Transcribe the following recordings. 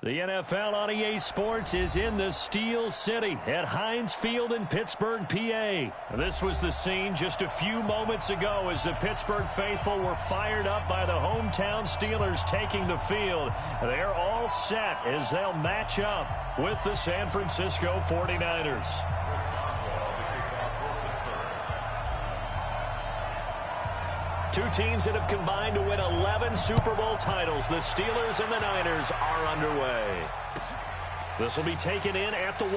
The NFL on EA Sports is in the Steel City at Heinz Field in Pittsburgh, PA. This was the scene just a few moments ago as the Pittsburgh faithful were fired up by the hometown Steelers taking the field. They're all set as they'll match up with the San Francisco 49ers. Two teams that have combined to win 11 Super Bowl titles. The Steelers and the Niners are underway. This will be taken in at the 1.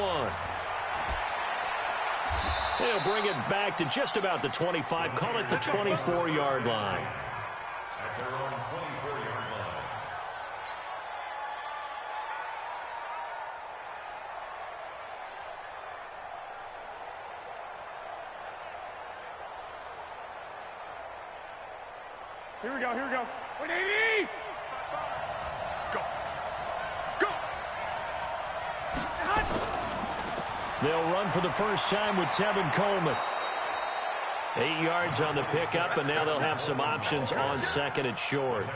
They'll bring it back to just about the 25. Call it the 24-yard line. At their own 24-yard line. Here we go, here we go. 180! Go. Go! They'll run for the first time with Tevin Coleman. 8 yards on the pickup, and now they'll have some options on second and short.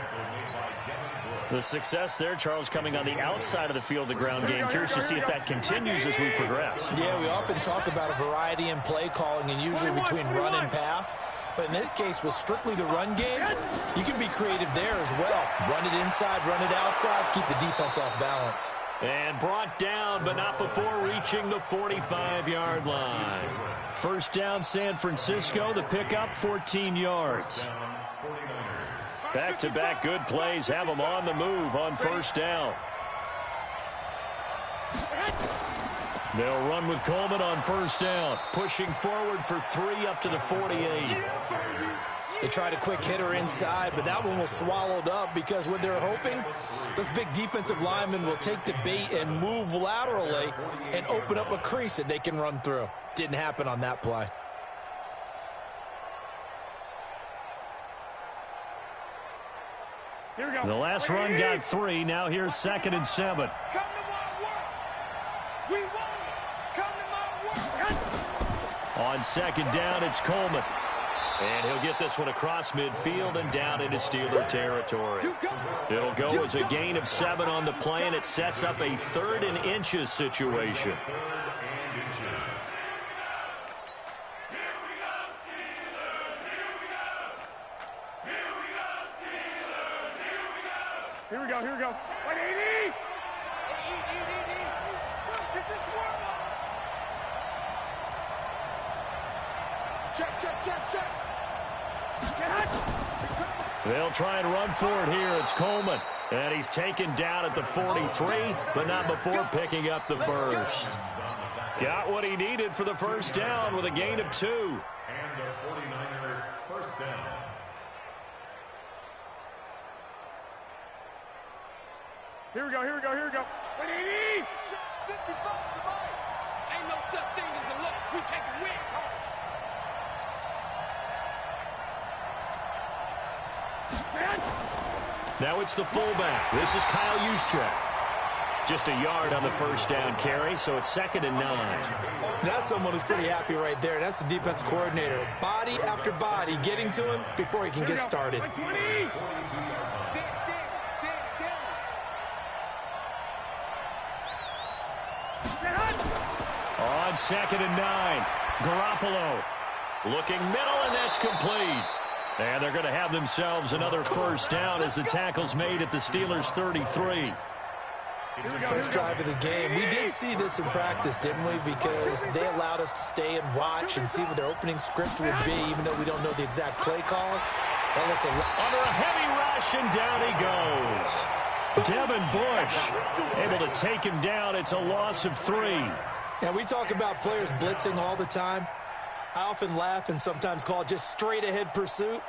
The success there, Charles, coming on the outside of the field, the ground game. Curious to see if that continues as we progress. Yeah, we often talk about a variety in play calling and usually between run and pass. But in this case, with strictly the run game, you can be creative there as well. Run it inside, run it outside, keep the defense off balance. And brought down, but not before reaching the 45-yard line. First down, San Francisco. The pickup, 14 yards. Back-to-back good plays have them on the move on first down. They'll run with Coleman on first down, pushing forward for 3 up to the 48. They tried a quick hitter inside, but that one was swallowed up because what they're hoping, this big defensive lineman will take the bait and move laterally and open up a crease that they can run through. Didn't happen on that play. Here we go. The last run got 3. Now here's 2nd and 7. Come to my work. We want it. Come to my work. On second down, it's Coleman. And he'll get this one across midfield and down into Steeler territory. It'll go as a gain of 7 on the play, and it sets up a 3rd and inches situation. Here we go, here we go. 180! This is warm up. Check, check, check, check. They'll try and run for it here. It's Coleman. And he's taken down at the 43, but not before picking up the first. Got what he needed for the first down with a gain of 2. And the 49er first down. Here we go, here we go, here we go. 180! 55 to Mike. Ain't no such thing as a look. We taking wins home. Now it's the fullback. This is Kyle Juszczyk. Just a yard on the first down carry, so it's 2nd and 9. That's someone who's pretty happy right there. That's the defense coordinator. Body after body getting to him before he can get started. On 2nd and 9, Garoppolo looking middle, and that's complete. And they're going to have themselves another first down as the tackle's made at the Steelers' 33. First drive of the game. We did see this in practice, didn't we? Because they allowed us to stay and watch and see what their opening script would be, even though we don't know the exact play calls. That looks a lot. Under a heavy rush, and down he goes. Devin Bush able to take him down. It's a loss of 3. Now, we talk about players blitzing all the time. I often laugh and sometimes call it just straight-ahead pursuit.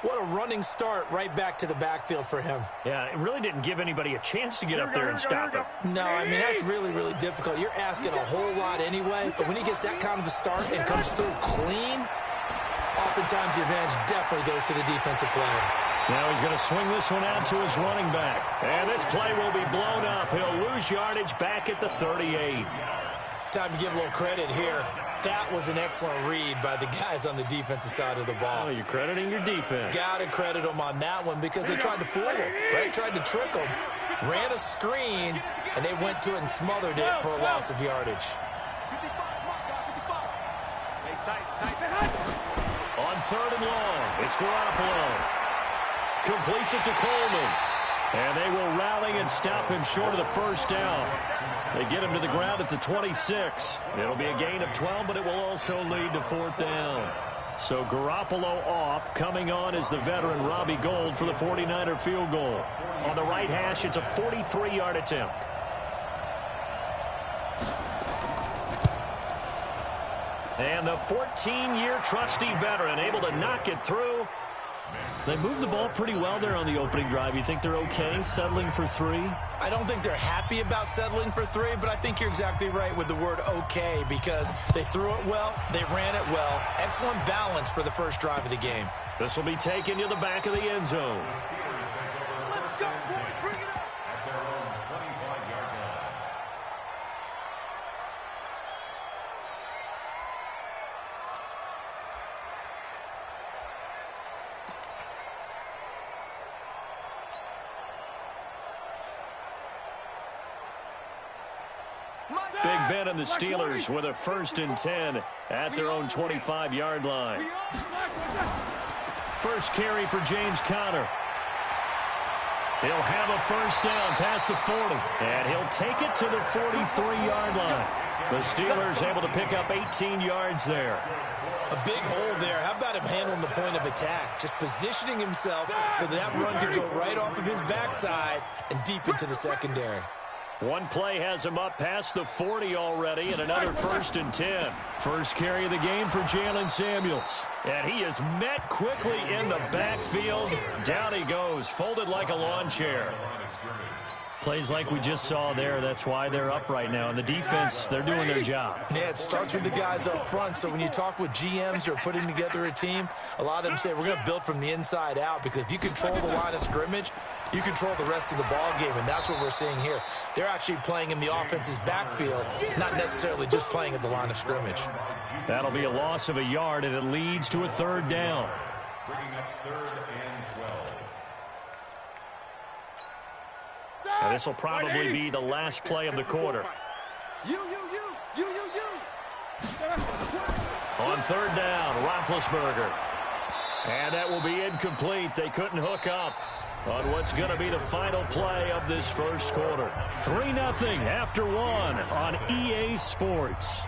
What a running start right back to the backfield for him. Yeah, it really didn't give anybody a chance to get up there and stop him. No, I mean, that's really, really difficult. You're asking a whole lot anyway, but when he gets that kind of a start and comes through clean, oftentimes the advantage definitely goes to the defensive player. Now he's going to swing this one out to his running back. And this play will be blown up. He'll lose yardage back at the 38. Time to give a little credit here. That was an excellent read by the guys on the defensive side of the ball. Oh, you're crediting your defense. Got to credit them on that one because they tried to fool him, right? Tried to trick him. ran a screen, and they went to it and smothered it for a loss of yardage. On 3rd and long, it's Garoppolo. Completes it to Coleman. And they will rally and stop him short of the first down. They get him to the ground at the 26. It'll be a gain of 12, but it will also lead to 4th down. So Garoppolo off. Coming on is the veteran Robbie Gould for the 49er field goal. On the right hash, it's a 43-yard attempt. And the 14-year trusty veteran able to knock it through. They moved the ball pretty well there on the opening drive. You think they're okay settling for 3? I don't think they're happy about settling for 3, but I think you're exactly right with the word okay, because they threw it well, they ran it well. Excellent balance for the first drive of the game. This will be taken to the back of the end zone. Let's go, boy. Bring it up. At their own 25-yard line. Big Ben and the Steelers with a 1st and 10 at their own 25-yard line. First carry for James Conner. He'll have a first down past the 40, and he'll take it to the 43-yard line. The Steelers able to pick up 18 yards there. A big hole there. How about him handling the point of attack? Just positioning himself so that run could go right off of his backside and deep into the secondary. One play has him up past the 40 already, and another 1st and 10. First carry of the game for Jalen Samuels. And he is met quickly in the backfield. Down he goes, folded like a lawn chair. Plays like we just saw there. That's why they're up right now. And the defense, they're doing their job. Yeah, it starts with the guys up front. So when you talk with GMs who are putting together a team, a lot of them say we're going to build from the inside out, because if you control the line of scrimmage, you control the rest of the ball game, and that's what we're seeing here. They're actually playing in the offense's backfield, not necessarily just playing at the line of scrimmage. That'll be a loss of a yard, and it leads to a 3rd down. Bringing up 3rd and 12. Now, this will probably be the last play of the quarter. You. On 3rd down, Roethlisberger. And that will be incomplete. They couldn't hook up on what's going to be the final play of this first quarter. 3-0 after 1 on EA Sports.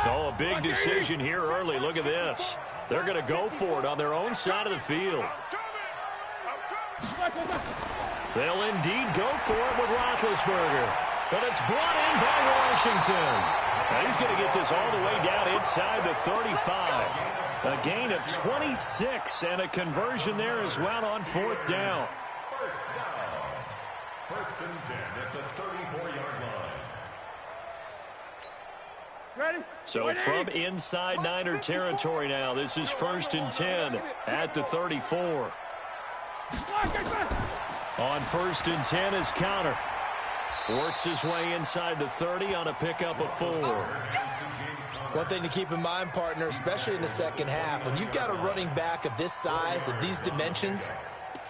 Oh, a big decision here early. Look at this. They're going to go for it on their own side of the field. They'll indeed go for it with Roethlisberger. But it's brought in by Washington. And he's going to get this all the way down inside the 35. A gain of 26 and a conversion there as well on 4th down. First down. 1st and 10 at the 34-yard line. Ready? So from inside Niner territory now, this is 1st and 10 at the 34. On 1st and 10 is Conner. Works his way inside the 30 on a pickup of 4. One thing to keep in mind, partner, especially in the second half, when you've got a running back of this size, of these dimensions,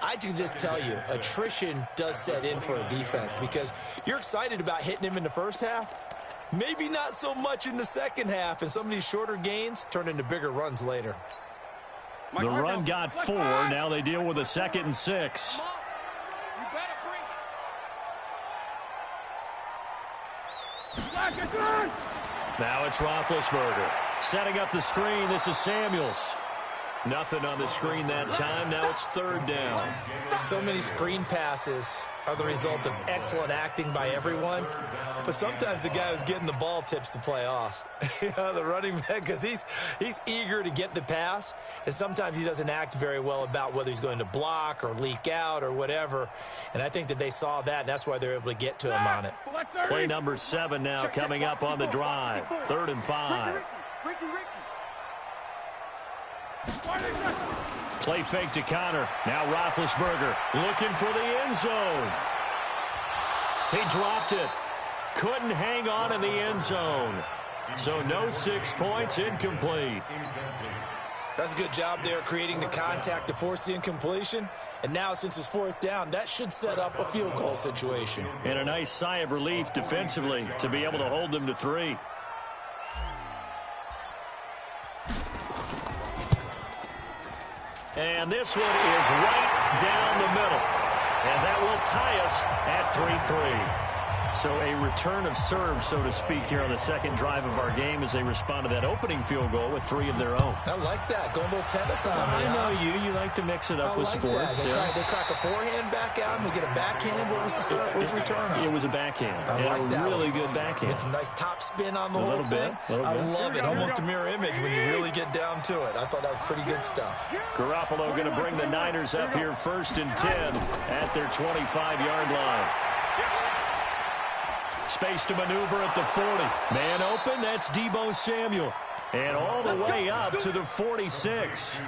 I can just tell you, attrition does set in for a defense, because you're excited about hitting him in the first half. Maybe not so much in the second half, and some of these shorter gains turn into bigger runs later. The run got 4. Now they deal with a 2nd and 6. You better bring it. Now it's Roethlisberger. Setting up the screen. This is Samuels. Nothing on the screen that time. Now it's 3rd down. So many screen passes are the result of excellent acting by everyone. But sometimes the guy who's getting the ball tips the play off. The running back, because he's eager to get the pass. And sometimes he doesn't act very well about whether he's going to block or leak out or whatever. And I think that they saw that, and that's why they're able to get to him on it. Play number 7 now coming up on the drive. 3rd and 5. Play fake to Conner. Now Roethlisberger looking for the end zone. He dropped it. Couldn't hang on in the end zone. So no 6 points, incomplete. That's a good job there creating the contact to force the incompletion. And now since it's 4th down, that should set up a field goal situation. And a nice sigh of relief defensively to be able to hold them to 3. And this one is right down the middle. And that will tie us at 3-3. So a return of serve, so to speak, here on the second drive of our game as they respond to that opening field goal with 3 of their own. I like that. Going a little tennis on me. I know you. You like to mix it up with like sports. That. They crack a forehand back out and they get a backhand. What was the return on? It was a backhand. I like that. Really good backhand. Get some nice top spin on the whole thing. A little bit. I love it. Almost a mirror image when you really get down to it. I thought that was pretty good stuff. Garoppolo going to bring the Niners up here 1st and 10 at their 25-yard line. Space to maneuver at the 40. Man open, that's Deebo Samuel. And all the way up to the 46.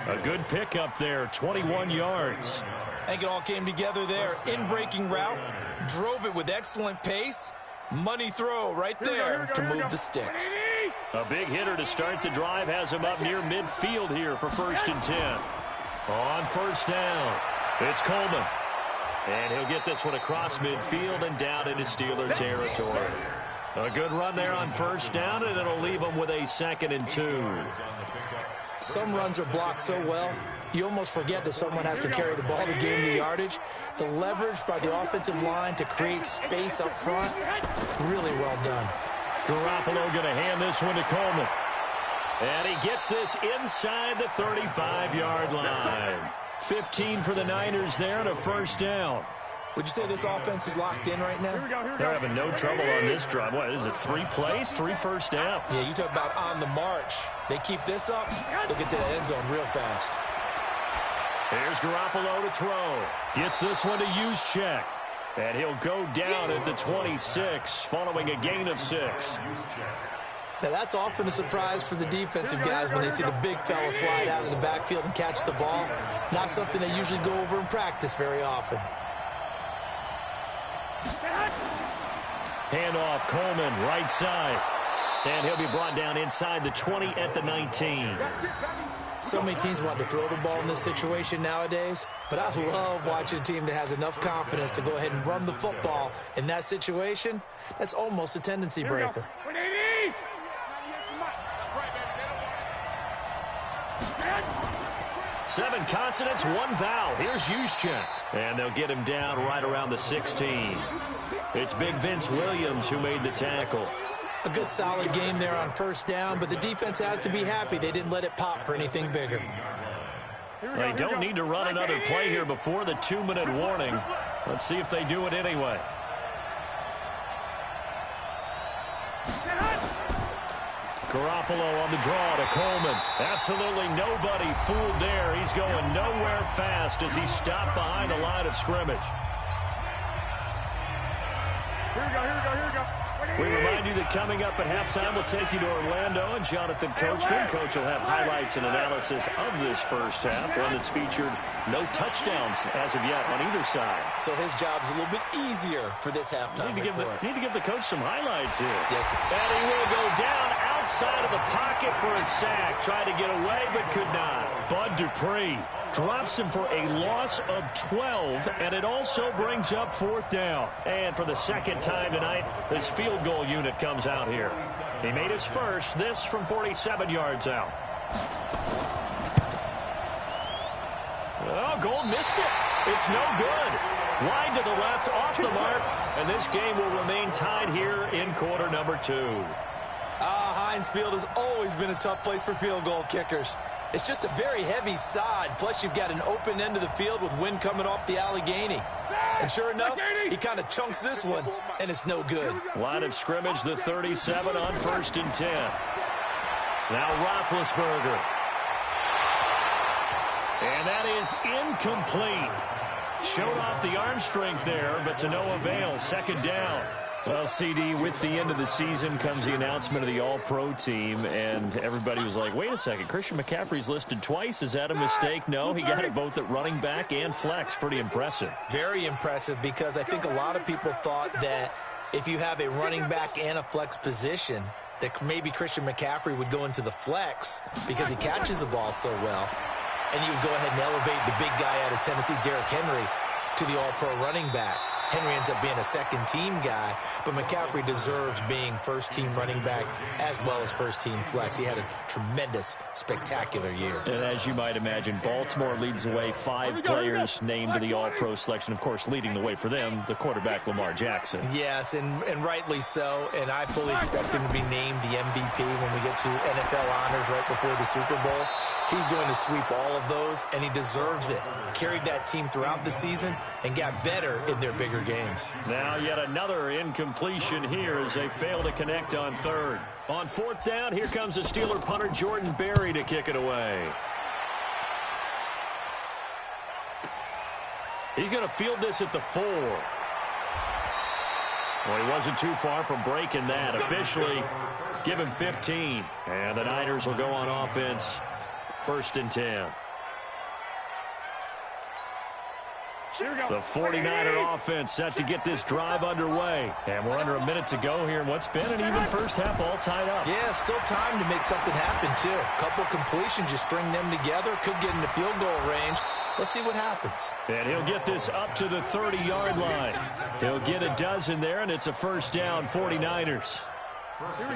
A good pickup there, 21 yards. I think it all came together there. In-breaking route, drove it with excellent pace. Money throw right there to move the sticks. A big hitter to start the drive has him up near midfield here for 1st and 10. On 1st down, it's Coleman. And he'll get this one across midfield and down into Steeler territory. A good run there on 1st down, and it'll leave them with a 2nd and 2. Some runs are blocked so well, you almost forget that someone has to carry the ball to gain the yardage. The leverage by the offensive line to create space up front, really well done. Garoppolo going to hand this one to Coleman. And he gets this inside the 35-yard line. 15 for the Niners there and a 1st down. Would you say this offense is locked in right now? They're having no trouble on this drive. What is it, 3 plays, 3 first downs? Yeah, you talk about on the march. They keep this up, they'll get to the end zone real fast. Here's Garoppolo to throw. Gets this one to Juszczyk. And he'll go down at the 26 following a gain of 6. Now, that's often a surprise for the defensive guys when they see the big fella slide out of the backfield and catch the ball. Not something they usually go over in practice very often. Handoff, Coleman, right side. And he'll be brought down inside the 20 at the 19. So many teams want to throw the ball in this situation nowadays, but I love watching a team that has enough confidence to go ahead and run the football in that situation. That's almost a tendency breaker. 7 consonants, 1 vowel. Here's Juszczyk. And they'll get him down right around the 16. It's Big Vince Williams who made the tackle. A good solid game there on 1st down, but the defense has to be happy they didn't let it pop for anything bigger. They don't need to run another play here before the 2-minute warning. Let's see if they do it anyway. Garoppolo on the draw to Coleman. Absolutely nobody fooled there. He's going nowhere fast as he stopped behind the line of scrimmage. Here we go. We remind you that coming up at halftime, we'll take you to Orlando and Jonathan Coachman. Coach will have highlights and analysis of this first half, one that's featured no touchdowns as of yet on either side. So his job's a little bit easier for this halftime Need to give the coach some highlights here. Yes, sir. And he will go down outside of the pocket for a sack. Tried to get away, but could not. Bud Dupree drops him for a loss of 12, and it also brings up 4th down. And for the 2nd time tonight, this field goal unit comes out here. He made his first, this from 47 yards out. Oh, Gold missed it. It's no good. Wide to the left, off the mark, and this game will remain tied here in quarter number 2. Heinz Field has always been a tough place for field goal kickers. It's just a very heavy side, plus you've got an open end of the field with wind coming off the Allegheny. And sure enough, he kind of chunks this one, and it's no good. Line of scrimmage, the 37 on 1st and 10. Now Roethlisberger. And that is incomplete. Showed off the arm strength there, but to no avail. 2nd down. Well, CD, with the end of the season comes the announcement of the All-Pro team, and everybody was like, wait a second, Christian McCaffrey's listed twice. Is that a mistake? No, he got it both at running back and flex. Pretty impressive. Very impressive, because I think a lot of people thought that if you have a running back and a flex position, that maybe Christian McCaffrey would go into the flex because he catches the ball so well, and you would go ahead and elevate the big guy out of Tennessee, Derrick Henry, to the All-Pro running back. Henry ends up being a second-team guy, but McCaffrey deserves being first-team running back as well as first-team flex. He had a tremendous, spectacular year. And as you might imagine, Baltimore leads the way. 5 players named to the All-Pro selection. Of course, leading the way for them, the quarterback Lamar Jackson. Yes, and rightly so, and I fully expect him to be named the MVP when we get to NFL honors right before the Super Bowl. He's going to sweep all of those, and he deserves it. Carried that team throughout the season and got better in their bigger games. Now yet another incompletion here as they fail to connect on third. On fourth down, here comes the Steeler punter Jordan Berry to kick it away. He's going to field this at the 4. Well, he wasn't too far from breaking that. Officially, give him 15. And the Niners will go on offense. 1st and 10. The 49er offense set to get this drive underway. And we're under a minute to go here in what's been an even first half, all tied up. Yeah, still time to make something happen, too. A couple completions, you string them together, could get into field goal range. Let's see what happens. And he'll get this up to the 30-yard line. He'll get a dozen there, and it's a first down, 49ers.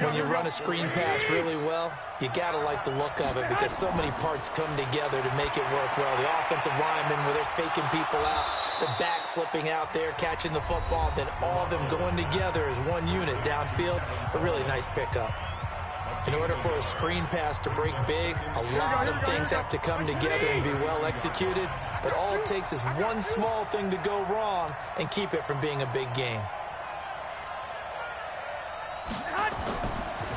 When you run a screen pass really well, you got to like the look of it because so many parts come together to make it work well. The offensive linemen, where they're faking people out, the back slipping out there, catching the football, then all of them going together as one unit downfield. A really nice pickup. In order for a screen pass to break big, a lot of things have to come together and be well executed, but all it takes is one small thing to go wrong and keep it from being a big game.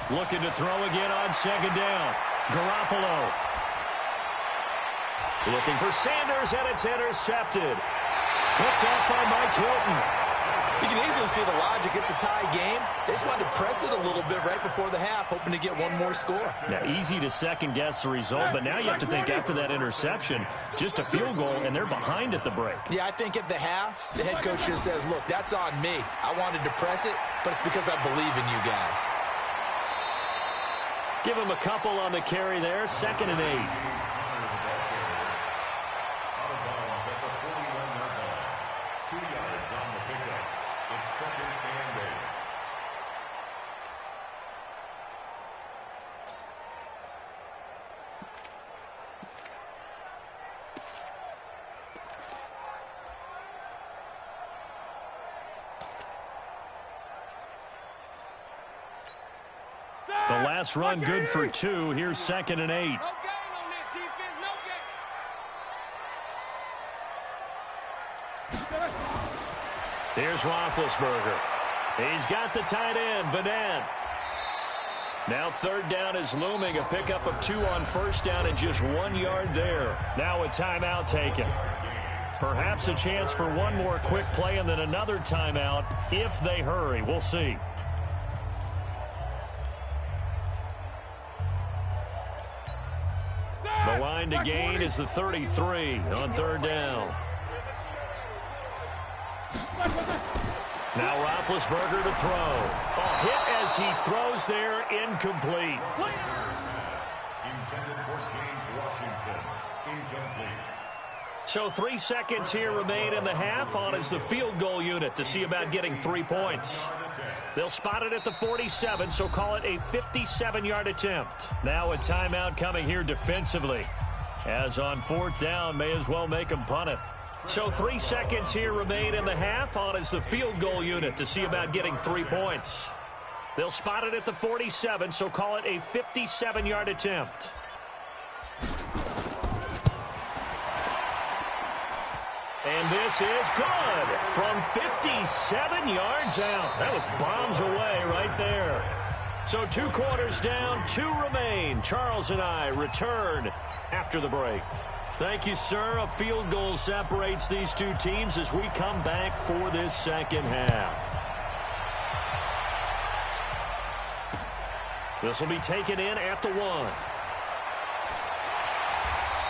Looking to throw again on second down. Garoppolo. Looking for Sanders, and it's intercepted. Picked off by Mike Hilton. You can easily see the logic. It's a tie game. They just wanted to press it a little bit right before the half, hoping to get one more score. Now, easy to second-guess the result, but now you have to think after that interception, just a field goal, and they're behind at the break. Yeah, I think at the half, the head coach just says, look, that's on me. I wanted to press it, but it's because I believe in you guys. Give him a couple on the carry there. 2nd and 8. The last run good for 2. Here's 2nd and 8. No gain on this defense, no gain. Here's Roethlisberger. He's got the tight end, Vanant. Now 3rd down is looming. A pickup of 2 on 1st down and just 1 yard there. Now a timeout taken. Perhaps a chance for one more quick play and then another timeout if they hurry. We'll see. The line to gain is the 33 on 3rd down. Now Roethlisberger to throw. A hit as he throws there, incomplete. Intended for James Washington. Incomplete. So 3 seconds here remain in the half. On is the field goal unit to see about getting 3 points. They'll spot it at the 47, so call it a 57-yard attempt. Now a timeout coming here defensively. As on 4th down, may as well make them punt it. So 3 seconds here remain in the half. On is the field goal unit to see about getting 3 points. They'll spot it at the 47, so call it a 57-yard attempt. And this is good from 57 yards out. That was bombs away right there. So 2 quarters down, 2 remain. Charles and I return after the break. Thank you, sir. A field goal separates these two teams as we come back for this second half. This will be taken in at the 1.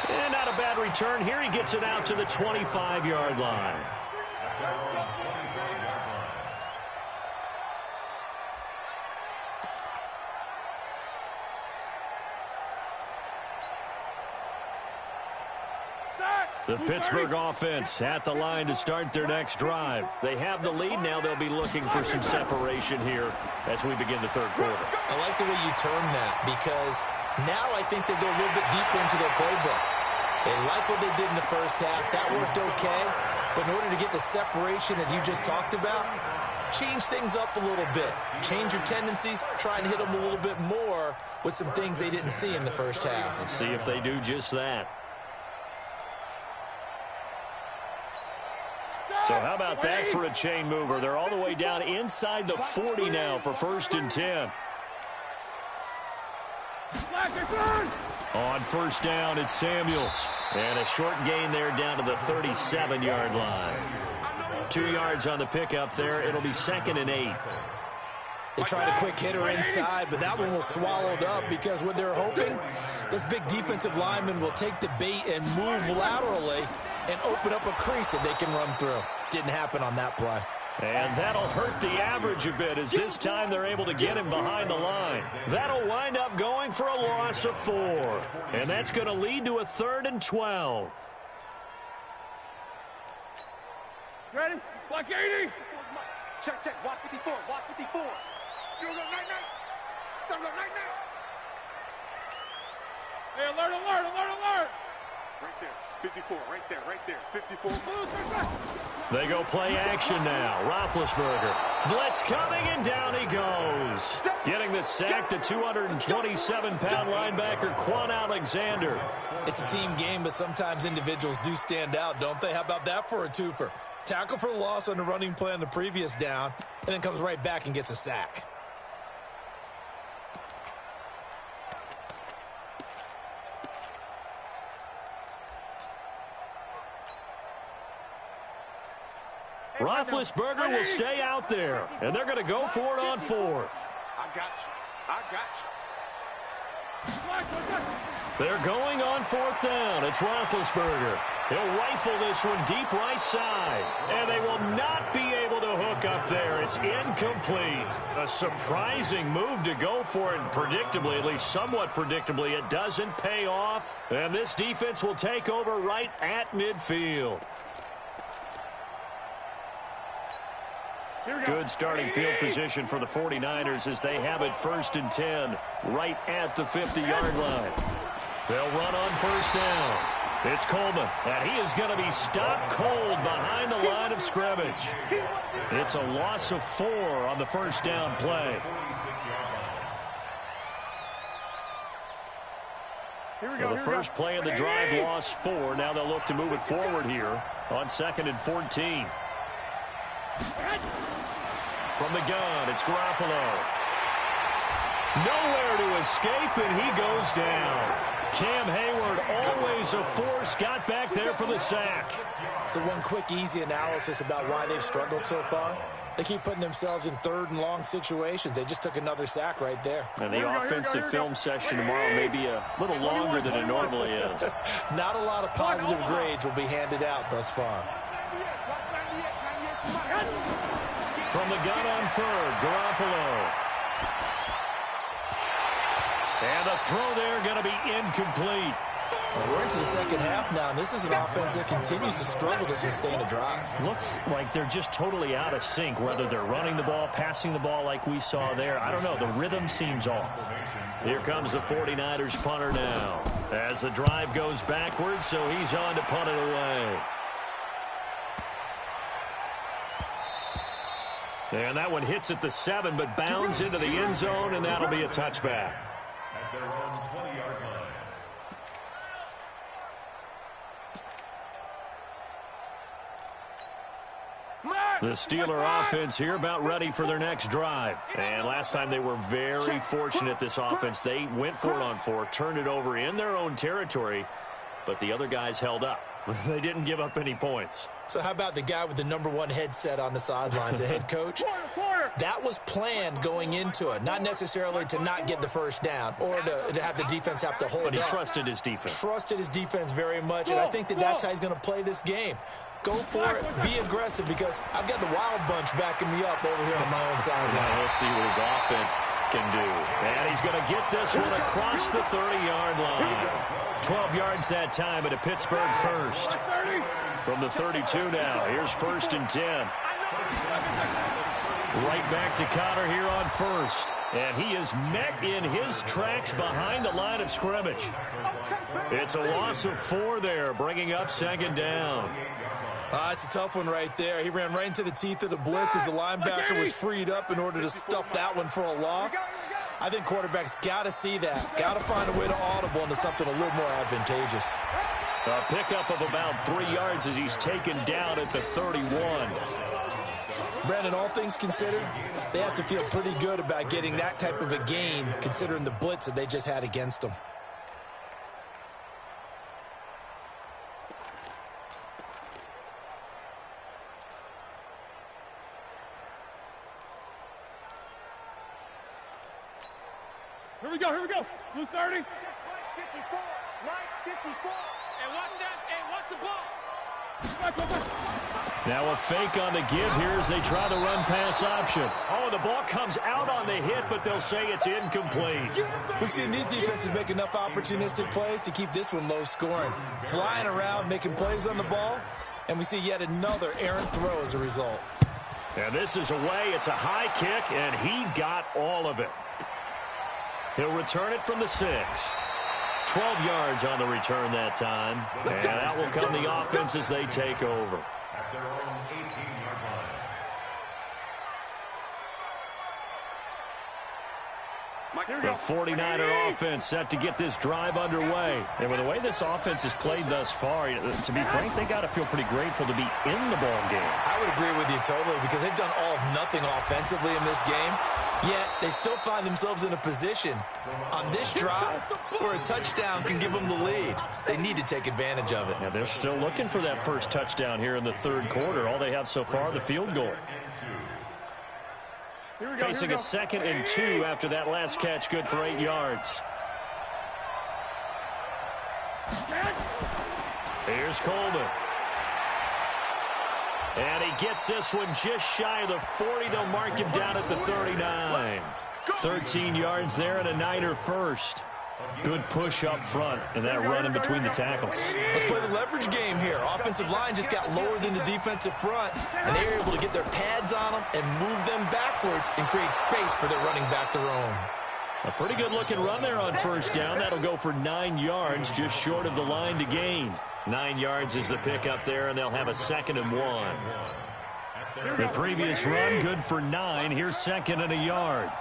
And not a bad return here. He gets it out to the 25-yard line. The Pittsburgh offense at the line to start their next drive. They have the lead. Now they'll be looking for some separation here as we begin the third quarter. I like the way you term that, because now I think they go a little bit deeper into their playbook. They like what they did in the first half. That worked okay. But in order to get the separation that you just talked about, change things up a little bit. Change your tendencies. Try and hit them a little bit more with some things they didn't see in the first half. Let's see if they do just that. So how about that for a chain mover? They're all the way down inside the 40 now for 1st and 10. On first down, it's Samuels. And a short gain there down to the 37-yard line. 2 yards on the pickup there. It'll be 2nd and 8. They tried a quick hitter inside, but that one was swallowed up because what they're hoping, this big defensive lineman will take the bait and move laterally and open up a crease that they can run through. Didn't happen on that play. And that'll hurt the average a bit, as this time they're able to get him behind the line. That'll wind up going for a loss of 4. And that's going to lead to a 3rd and 12. Ready? Block 80. Check, check. Watch 54. Watch 54. You go night, night. Some go night, night. Hey, alert, alert, alert, alert. Right there. 54. Right there. Right there. 54. They go play action now. Roethlisberger. Blitz coming, and down he goes. Getting the sack, the 227-pound linebacker, Quan Alexander. It's a team game, but sometimes individuals do stand out, don't they? How about that for a twofer? Tackle for the loss on the running play on the previous down, and then comes right back and gets a sack. Roethlisberger will stay out there, and they're going to go for it on 4th. I got you. I got you. They're going on 4th down. It's Roethlisberger. He'll rifle this one deep right side, and they will not be able to hook up there. It's incomplete. A surprising move to go for it, and predictably, at least somewhat predictably, it doesn't pay off, and this defense will take over right at midfield. Good starting field position for the 49ers as they have it 1st and 10 right at the 50-yard line. They'll run on first down. It's Coleman, and he is going to be stopped cold behind the line of scrimmage. It's a loss of 4 on the first down play. The first play of the drive lost 4. Now they'll look to move it forward here on 2nd and 14. From the gun, it's Garoppolo. Nowhere to escape, and he goes down. Cam Hayward, always a force, got back there for the sack. So one quick, easy analysis about why they've struggled so far. They keep putting themselves in 3rd and long situations. They just took another sack right there. And the offensive film session tomorrow may be a little longer than it normally is. Not a lot of positive grades will be handed out thus far. From the gun on 3rd, Garoppolo. And the throw there going to be incomplete. Well, we're into the second half now, and this is an offense that continues to struggle to sustain a drive. Looks like they're just totally out of sync, whether they're running the ball, passing the ball like we saw there. I don't know. The rhythm seems off. Here comes the 49ers punter now as the drive goes backwards, so he's on to punt it away. And that one hits at the 7, but bounds into the end zone, and that'll be a touchback. At their own 20-yard line. The Steeler offense here about ready for their next drive. And last time they were very fortunate, this offense. They went for it on 4, turned it over in their own territory, but the other guys held up. They didn't give up any points. So how about the guy with the #1 headset on the sidelines, the head coach? That was planned going into it, not necessarily to not get the first down or to have the defense have to hold But he up. trusted his defense. Trusted his defense very much, and I think that's how he's going to play this game. Go for it, be aggressive, because I've got the Wild Bunch backing me up over here on my own sideline. Now we'll see what his offense can do. And he's going to get this one across the 30-yard line. 12 yards that time at a Pittsburgh first. From the 32 now, here's 1st and 10. Right back to Connor here on first. And he is met in his tracks behind the line of scrimmage. It's a loss of 4 there, bringing up 2nd down. It's a tough one right there. He ran right into the teeth of the blitz as the linebacker was freed up in order to stuff that one for a loss. I think quarterbacks got to see that. Got to find a way to audible into something a little more advantageous. A pickup of about 3 yards as he's taken down at the 31. Brandon, all things considered, they have to feel pretty good about getting that type of a gain considering the blitz that they just had against them. Here we go, here we go. Blue 30. 54, right 54. And watch that, and watch the ball. Now a fake on the give here as they try the run-pass option. Oh, the ball comes out on the hit, but they'll say it's incomplete. We've seen these defenses make enough opportunistic plays to keep this one low scoring. Flying around, making plays on the ball, and we see yet another errant throw as a result. And this is away. It's a high kick, and he got all of it. He'll return it from the 6. 12 yards on the return that time. And that will come the offense as they take over. At their own 18-yard line. The 49er offense set to get this drive underway. And with the way this offense has played thus far, to be frank, they got to feel pretty grateful to be in the ball game. I would agree with you totally, because they've done all of nothing offensively in this game. Yet they still find themselves in a position on this drive where a touchdown can give them the lead. They need to take advantage of it. Now they're still looking for that first touchdown here in the 3rd quarter. All they have so far, the field goal. Facing a 2nd and 2 after that last catch, good for 8 yards. Here's Coleman. And he gets this one just shy of the 40. They'll mark him down at the 39. 13 yards there and a Niner first. Good push up front and that run in between the tackles. Let's play the leverage game here. Offensive line just got lower than the defensive front, and they were able to get their pads on them and move them backwards and create space for their running back to roam. A pretty good looking run there on first down. That'll go for 9 yards, just short of the line to gain. 9 yards is the pickup there, and they'll have a 2nd and 1. The previous run, good for 9. Here's 2nd and a yard.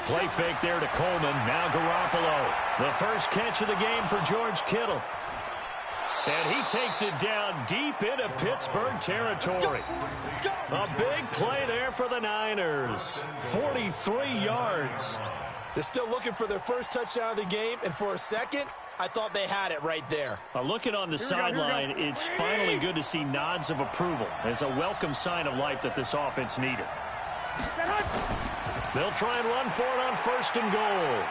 Play fake there to Coleman. Now Garoppolo. The first catch of the game for George Kittle. And he takes it down deep into Pittsburgh territory. A big play there for the Niners. 43 yards. They're still looking for their first touchdown of the game, and for a second, I thought they had it right there. Looking on the sideline, it's finally good to see nods of approval. It's a welcome sign of life that this offense needed. They'll try and run for it on 1st and goal.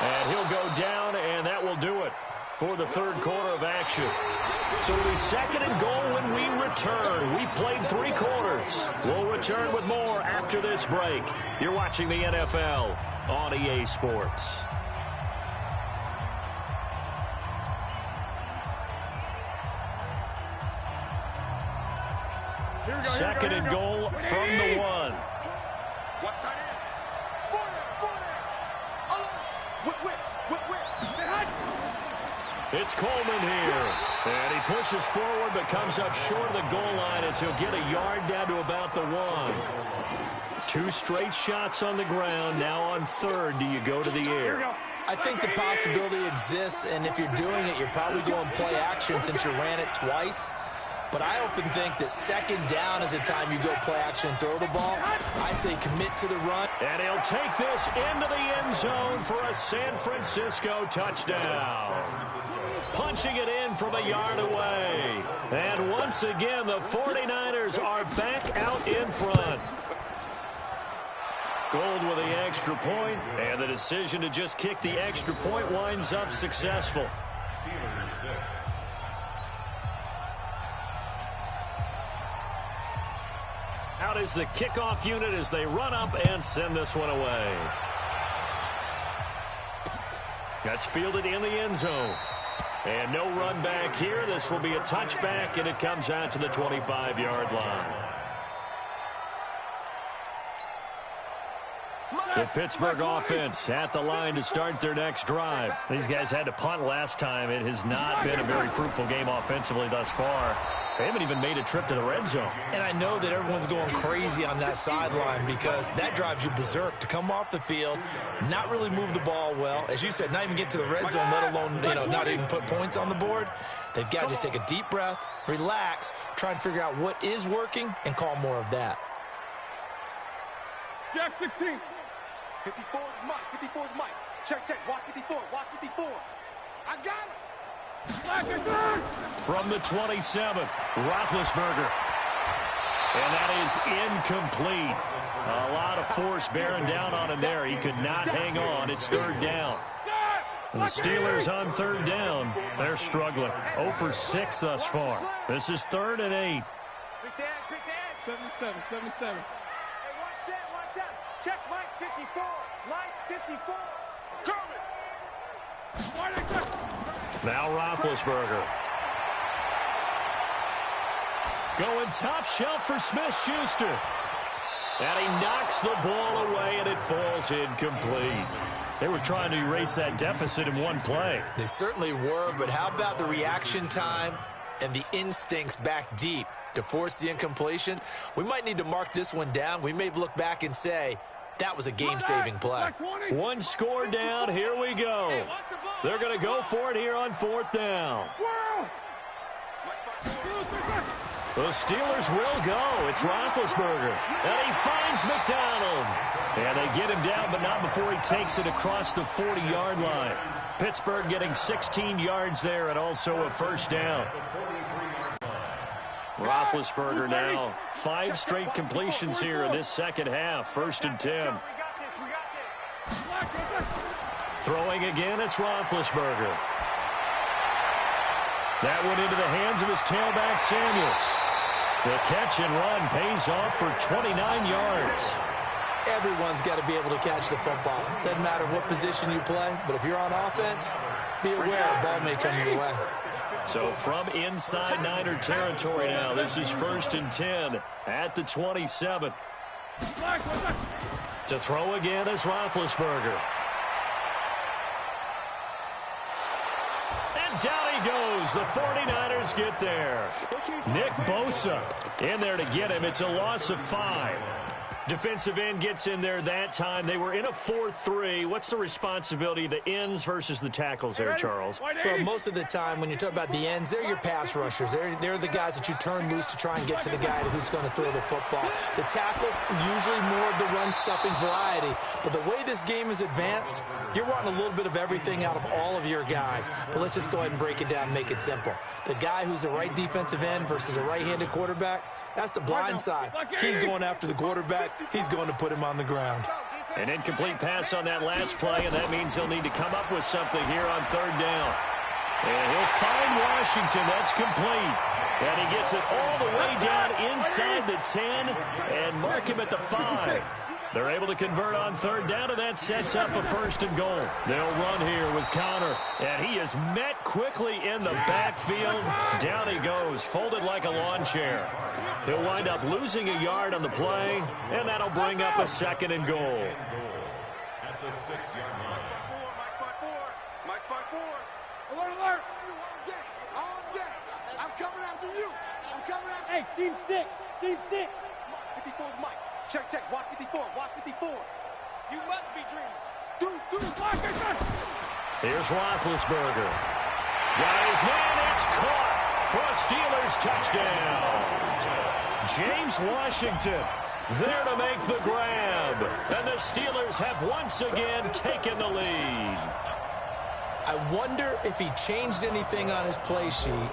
And he'll go down, and that will do it for the 3rd quarter of action. So it'll be 2nd and goal when we return. We've played 3 quarters. We'll return with more after this break. You're watching the NFL on EA Sports. Second and goal from the 1. Watch tight end. It's Coleman here. And he pushes forward but comes up short of the goal line as he'll get a yard down to about the 1. 2 straight shots on the ground. Now on 3rd, do you go to the air? I think the possibility exists, and if you're doing it, you're probably going play action since you ran it twice. But I often think that 2nd down is a time you go play action and throw the ball. I say commit to the run. And he'll take this into the end zone for a San Francisco touchdown. punching it in from a yard away. And once again, the 49ers are back out in front. Gould with the extra point, and the decision to just kick the extra point winds up successful. Steelers 6. Out is the kickoff unit as they run up and send this one away. That's fielded in the end zone. And no run back here. This will be a touchback, and it comes out to the 25-yard line. The Pittsburgh offense at the line to start their next drive. These guys had to punt last time. It has not been a very fruitful game offensively thus far. They haven't even made a trip to the red zone. And I know that everyone's going crazy on that sideline because that drives you berserk to come off the field, not really move the ball well. As you said, not even get to the red zone, let alone, not even put points on the board. They've got to just take a deep breath, relax, try and figure out what is working, and call more of that. Jack 16. 54 is Mike. 54 is Mike. Check, check. Watch 54. Watch 54. I got it. From the 27, Roethlisberger. And that is incomplete. A lot of force bearing down on him there. He could not hang on. It's third down. And the Steelers on third down, they're struggling. 0 for 6 thus far. This is 3rd and 8. Quick dad. 7-7. Hey, watch out. Check Mike 54. Mike 54. Coming. Now Roethlisberger. Going top shelf for Smith-Schuster. And he knocks the ball away, and it falls incomplete. They were trying to erase that deficit in one play. They certainly were, but how about the reaction time and the instincts back deep to force the incompletion? We might need to mark this one down. We may look back and say, that was a game-saving play. One score down. Here we go. They're going to go for it here on 4th down. The Steelers will go. It's Roethlisberger. And he finds McDonald. And they get him down, but not before he takes it across the 40-yard line. Pittsburgh getting 16 yards there and also a first down. Roethlisberger now 5 straight completions here in this second half. 1st and 10. Throwing again, it's Roethlisberger. That went into the hands of his tailback, Samuels. The catch and run pays off for 29 yards. Everyone's got to be able to catch the football. Doesn't matter what position you play, but if you're on offense, be aware a ball may come your way. So from inside Niner territory now, this is 1st and 10 at the 27. To throw again is Roethlisberger. And down he goes. The 49ers get there. Nick Bosa in there to get him. It's a loss of 5. Defensive end gets in there that time. They were in a 4-3. What's the responsibility of the ends versus the tackles there, Charles? Well, most of the time when you talk about the ends, they're your pass rushers. They're the guys that you turn loose to try and get to the guy who's going to throw the football. The tackles, usually more of the run-stuffing variety. But the way this game is advanced, you're wanting a little bit of everything out of all of your guys. But let's just go ahead and break it down and make it simple. The guy who's the right defensive end versus a right-handed quarterback, that's the blind side. He's going after the quarterback. He's going to put him on the ground. An incomplete pass on that last play, and that means he'll need to come up with something here on 3rd down. And he'll find Washington. That's complete. And he gets it all the way down inside the 10 and mark him at the 5. They're able to convert on 3rd down, and that sets up a 1st and goal. They'll run here with Connor, and he is met quickly in the backfield. Down he goes, folded like a lawn chair. He'll wind up losing a yard on the play, and that'll bring up a 2nd and goal. At the 6-yard line. Mike's by 4. Alert, alert. All day. I'm coming after you. I'm coming after you. Hey, seam 6. Seam 6. 54 is Mike. Check, check. Watch 54. Watch 54. You must be dreaming. Deuce. Here's Roethlisberger. Got his man. It's caught for a Steelers touchdown. James Washington there to make the grab. And the Steelers have once again taken the lead. I wonder if he changed anything on his play sheet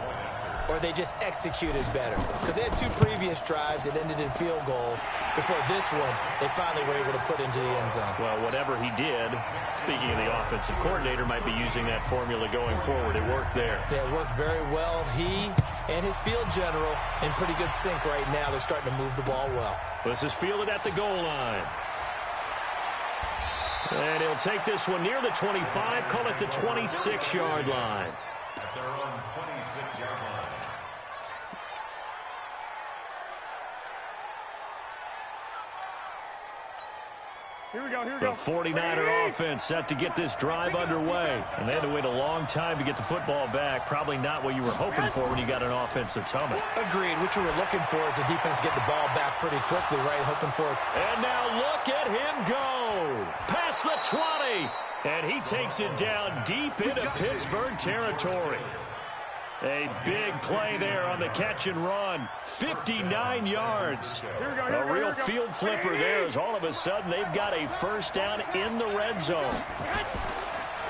or they just executed better. Because they had 2 previous drives that ended in field goals. Before this one, they finally were able to put into the end zone. Well, whatever he did, speaking of the offensive coordinator, might be using that formula going forward. It worked there. Yeah, it worked very well. He and his field general in pretty good sync right now. They're starting to move the ball well. This is fielded at the goal line. And he'll take this one near the 25, call it the 26-yard line. At their own 26-yard line. Here we go, here we The go. 49er offense set to get this drive underway. And they had to wait a long time to get the football back. Probably not what you were hoping for when you got an offense that's humming. Agreed. What you were looking for is the defense get the ball back pretty quickly, right? Hoping for it. And now look at him go. Past the 20. And he takes it down deep into Pittsburgh territory. A big play there on the catch and run. 59 yards. A real field flipper there as all of a sudden they've got a first down in the red zone.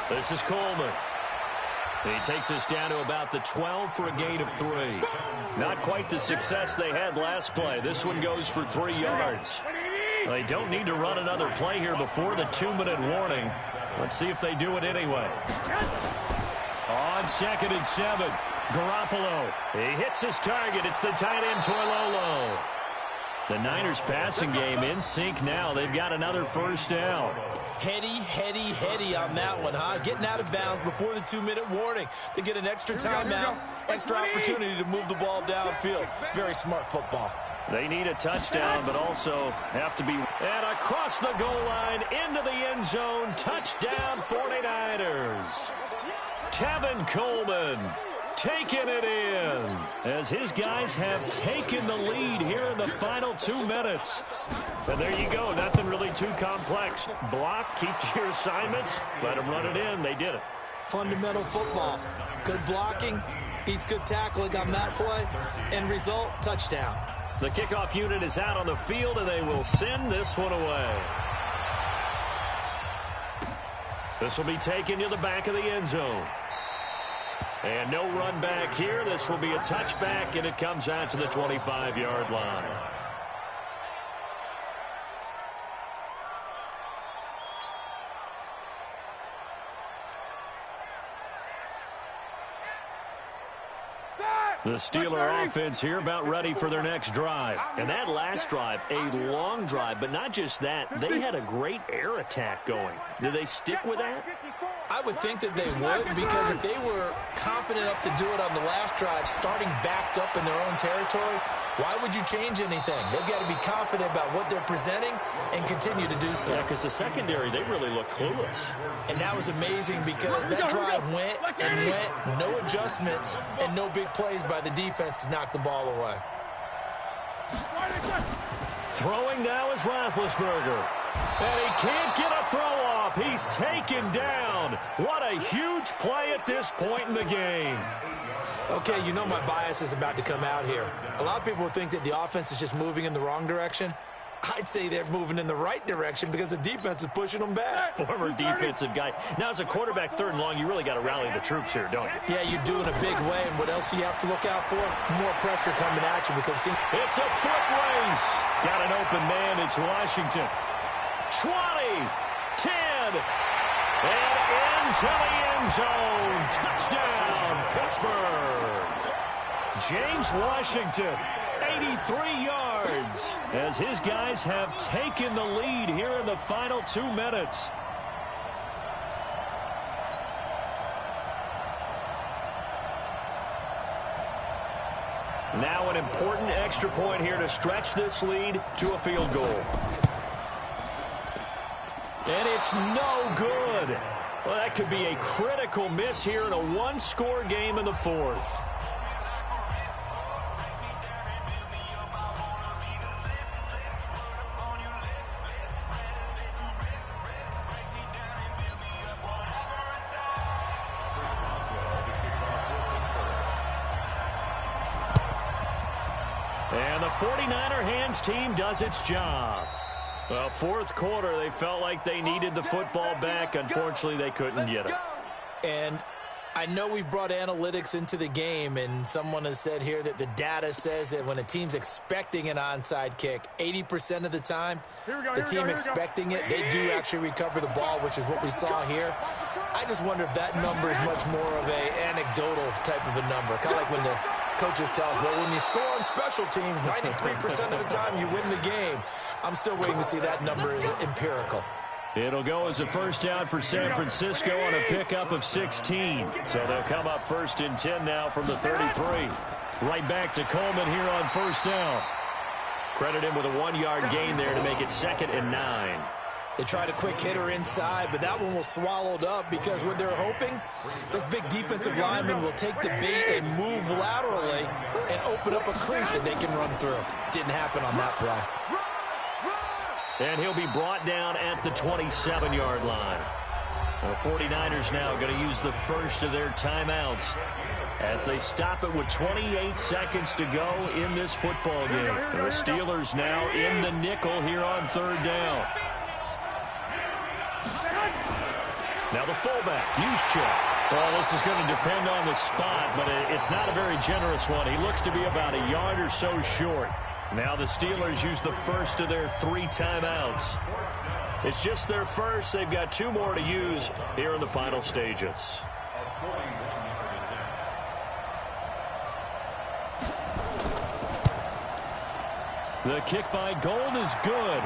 This is Coleman. He takes us down to about the 12 for a gain of 3. Not quite the success they had last play. This one goes for 3 yards. They don't need to run another play here before the 2-minute warning. Let's see if they do it anyway. On 2nd and 7. Garoppolo. He hits his target. It's the tight end, Toilolo. The Niners passing game in sync now. They've got another first down. Heady on that one, huh? Getting out of bounds before the 2-minute warning. They get an extra timeout, extra opportunity to move the ball downfield. Very smart football. They need a touchdown, but also have to be. And across the goal line, into the end zone. Touchdown, 49ers. Tevin Coleman taking it in as his guys have taken the lead here in the final 2 minutes. And there you go. Nothing really too complex. Block, keep to your assignments, let them run it in. They did it. Fundamental football. Good blocking beats good tackling on that play. End result, touchdown. The kickoff unit is out on the field, and they will send this one away. This will be taken to the back of the end zone. And no run back here. This will be a touchback, and it comes out to the 25-yard line. The Steeler offense here about ready for their next drive. And that last drive, a long drive, but not just that. They had a great air attack going. Do they stick with that? I would think that they would, because if they were confident enough to do it on the last drive, starting backed up in their own territory, why would you change anything? They've got to be confident about what they're presenting and continue to do so. Yeah, because the secondary, they really look clueless. And that was amazing because that drive went and went, no adjustments, and no big plays by the defense to knock the ball away. Throwing now is Roethlisberger. And he can't get a throw off. He's taken down. What a huge play at this point in the game. Okay, you know my bias is about to come out here. A lot of people think that the offense is just moving in the wrong direction. I'd say they're moving in the right direction because the defense is pushing them back. Former defensive guy. Now, as a quarterback, 3rd and long, you really got to rally the troops here, don't you? Yeah, you're doing a big way, and what else do you have to look out for? More pressure coming at you because... It's a foot race. Got an open man. It's Washington. 20, 10, and into the end zone. Touchdown, Pittsburgh. James Washington, 83 yards, as his guys have taken the lead here in the final 2 minutes. Now an important extra point here to stretch this lead to a field goal. And it's no good. Well, that could be a critical miss here in a one-score game in the 4th. And the 49er hands team does its job. Well, 4th quarter, they felt like they needed the football back. Unfortunately, they couldn't get it. And I know we've brought analytics into the game, and someone has said here that the data says that when a team's expecting an onside kick, 80% of the time, the team expecting it, they do actually recover the ball, which is what we saw here. I just wonder if that number is much more of an anecdotal type of a number. Kind of like when the coaches tell us, well, when you score on special teams, 93% of the time you win the game. I'm still waiting to see that number is empirical. It'll go as a first down for San Francisco on a pickup of 16. So they'll come up 1st and 10 now from the 33. Right back to Coleman here on first down. Credit him with a 1-yard gain there to make it 2nd and 9. They tried a quick hitter inside, but that one was swallowed up because what they're hoping, this big defensive lineman will take the bait and move laterally and open up a crease that they can run through. Didn't happen on that play. And he'll be brought down at the 27-yard line. The 49ers now going to use the first of their timeouts as they stop it with 28 seconds to go in this football game. And the Steelers now in the nickel here on 3rd down. Now the fullback, Juszczyk. Well, this is going to depend on the spot, but it's not a very generous one. He looks to be about a yard or so short. Now the Steelers use the first of their 3 timeouts. It's just their first. They've got 2 more to use here in the final stages. The kick by Gold is good.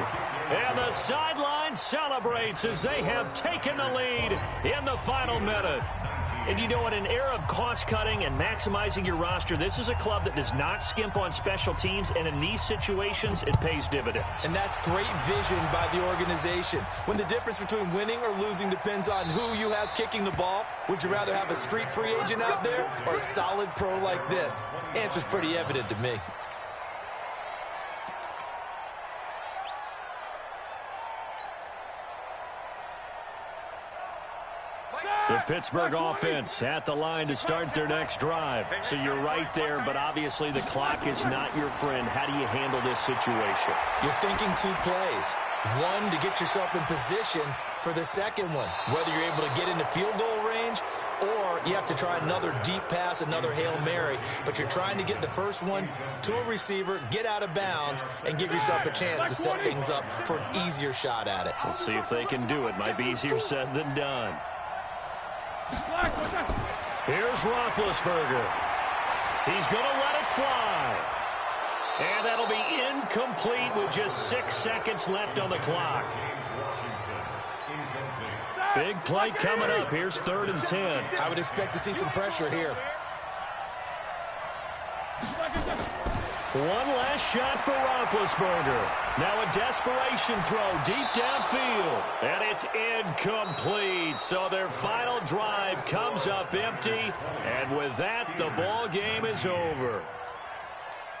And the sideline celebrates as they have taken the lead in the final minute. And you know, in an era of cost-cutting and maximizing your roster, this is a club that does not skimp on special teams, and in these situations, it pays dividends. And that's great vision by the organization. When the difference between winning or losing depends on who you have kicking the ball, would you rather have a street free agent out there or a solid pro like this? Answer's pretty evident to me. The Pittsburgh offense at the line to start their next drive. So you're right there, but obviously the clock is not your friend. How do you handle this situation? You're thinking 2 plays. One, to get yourself in position for the second one, whether you're able to get into field goal range or you have to try another deep pass, another Hail Mary. But you're trying to get the first one to a receiver, get out of bounds, and give yourself a chance to set things up for an easier shot at it. We'll see if they can do it. Might be easier said than done. Here's Roethlisberger. He's going to let it fly. And that'll be incomplete with just 6 seconds left on the clock. Big play coming up. Here's 3rd and 10. I would expect to see some pressure here. One last shot for Roethlisberger. Now a desperation throw deep downfield. And it's incomplete. So their final drive comes up empty. And with that, the ball game is over.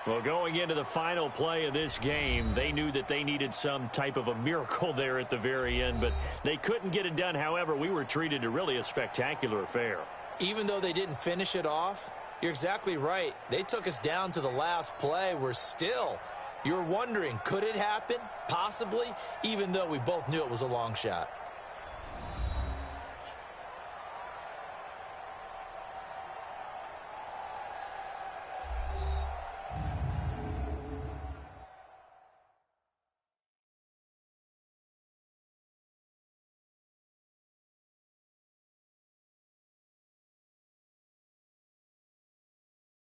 Well, going into the final play of this game, they knew that they needed some type of a miracle there at the very end, but they couldn't get it done. However, we were treated to really a spectacular affair. Even though they didn't finish it off, you're exactly right. They took us down to the last play. We're still, you're wondering, could it happen? Possibly, even though we both knew it was a long shot.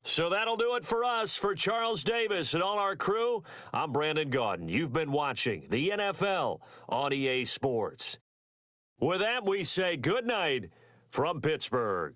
So that'll do it for us. For Charles Davis and all our crew, I'm Brandon Gaudin. You've been watching the NFL on EA Sports. With that, we say good night from Pittsburgh.